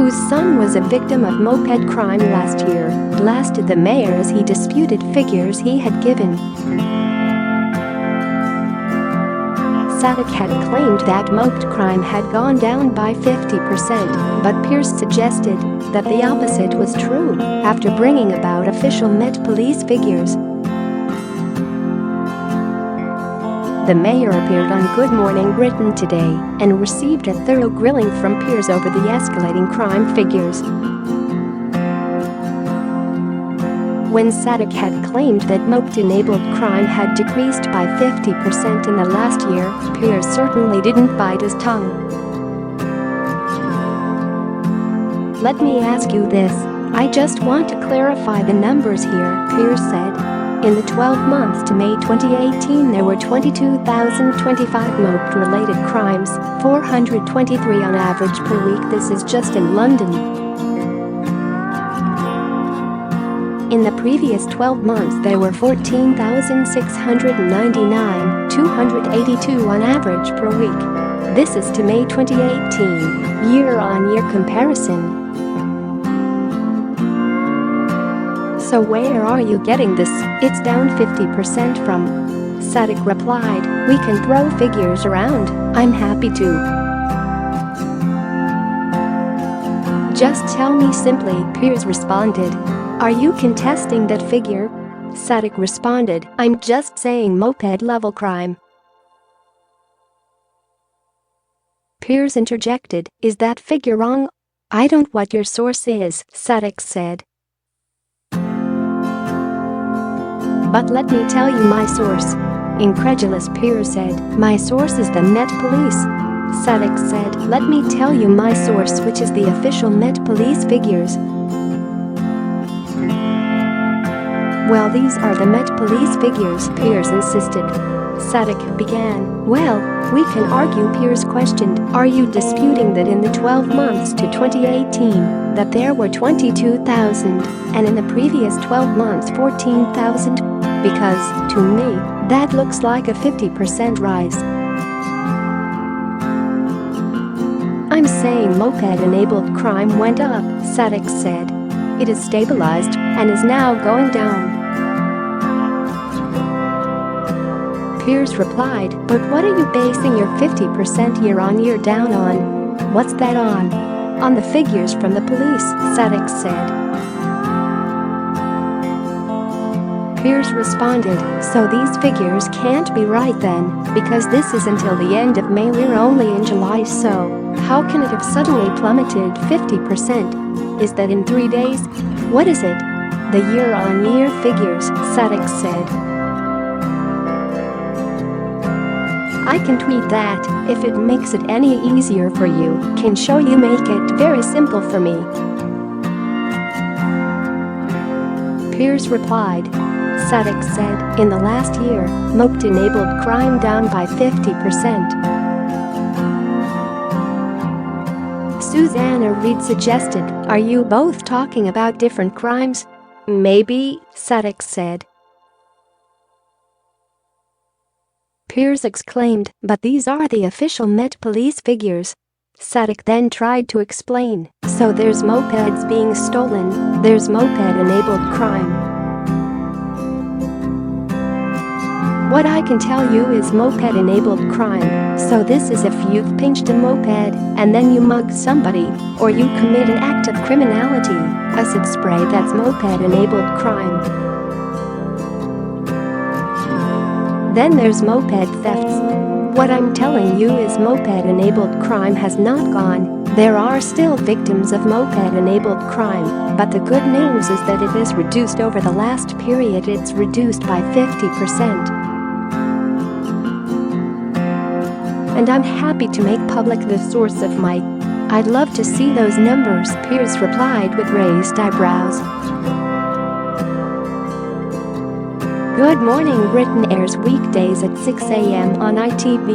whose son was a victim of moped crime last year, blasted the mayor as he disputed figures he had given. Sadiq had claimed that moped crime had gone down by 50%, but Piers suggested that the opposite was true after bringing about official Met Police figures. The mayor appeared on Good Morning Britain today and received a thorough grilling from Piers over the escalating crime figures. When Sadiq had claimed that moped-enabled crime had decreased by 50% in the last year, Piers certainly didn't bite his tongue. "Let me ask you this. I just want to clarify the numbers here," Piers said. In the 12 months to May 2018 there were 22,025 moped-related crimes, 423 on average per week. This is just in London. In the previous 12 months there were 14,699, 282 on average per week. This is to May 2018, year-on-year comparison. "So where are you getting this? It's down 50% from?" Sadiq replied. "We can throw figures around. I'm happy to. Just tell me simply," Piers responded. "Are you contesting that figure?" Sadiq responded. "I'm just saying moped-level crime." Piers interjected. "Is that figure wrong?" "I don't know what your source is," Sadiq said. "But let me tell you my source." Incredulous, Piers said. "My source is the Met Police." Sadiq said. "Let me tell you my source, which is the official Met Police figures." "Well, these are the Met Police figures," Piers insisted. Sadiq began. "Well, we can argue," Piers questioned. "Are you disputing that in the 12 months to 2018 that there were 22,000 and in the previous 12 months 14,000? Because, to me, that looks like a 50% rise." "I'm saying moped-enabled crime went up," Sadiq said. "It is stabilised and is now going down." Piers replied. "But what are you basing your 50% year-on-year down on?" "What's that on?" "On the figures from the police," Sadiq said. Piers responded. "So these figures can't be right then, because this is until the end of May. We're only in July, so how can it have suddenly plummeted 50%? Is that in 3 days? What is it?" "The year-on-year figures," Sadiq said. "I can tweet that, if it makes it any easier for you. Can show you, make it very simple for me." Piers replied. Sadiq said, "In the last year, moped-enabled crime down by 50%. Susanna Reid suggested, "Are you both talking about different crimes?" "Maybe," Sadiq said. Piers exclaimed, "But these are the official Met Police figures." Sadiq then tried to explain. "So there's mopeds being stolen, there's moped-enabled crime. What I can tell you is moped-enabled crime. So this is if you've pinched a moped and then you mug somebody, or you commit an act of criminality, acid spray, that's moped-enabled crime. Then there's moped thefts. What I'm telling you is moped-enabled crime has not gone. There are still victims of moped-enabled crime, but the good news is that it is reduced over the last period. It's reduced by 50%. And I'm happy to make public the source of my. I'd love to see those numbers," Piers replied with raised eyebrows. Good Morning Britain airs weekdays at 6 a.m. on ITV.